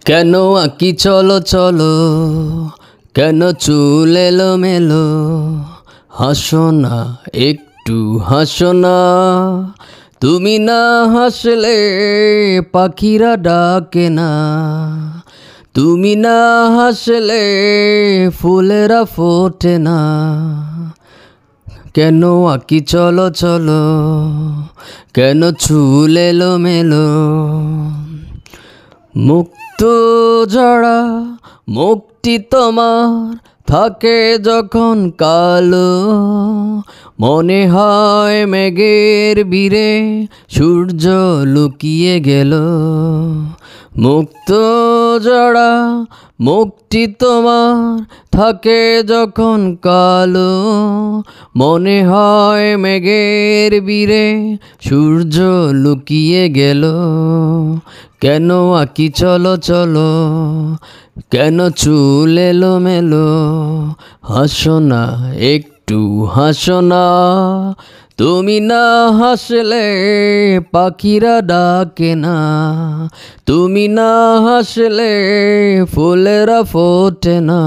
কেন আঁকি চলো চলো, কেন চুল এলোমেলো, হাসো না একটু হাসো না। তুমি না হাসলে পাখিরা ডাকে না, তুমি না হাসলে ফুলেরা ফোটে না। কেন আঁকি চলো চলো, কেন চুল এলোমেলো, মুক্ত জড়া মুক্তি তোমার থাকে যখন কালো, মনে হয় মেঘের বীরে সূর্য লুকিয়ে গেল। মুক্ত জড়া মুক্তি তোমার থাকে যখন কালো, মনে হয় মেঘের বীরে সূর্য লুকিয়ে গেল। কেন আঁকি চলো চলো, কেন চুল এলোমেলো, হাসো না একটু হাসো না। তুমি না হাসলে পাখিরা ডাকে না, তুমি না হাসলে ফুলেরা ফোটে না।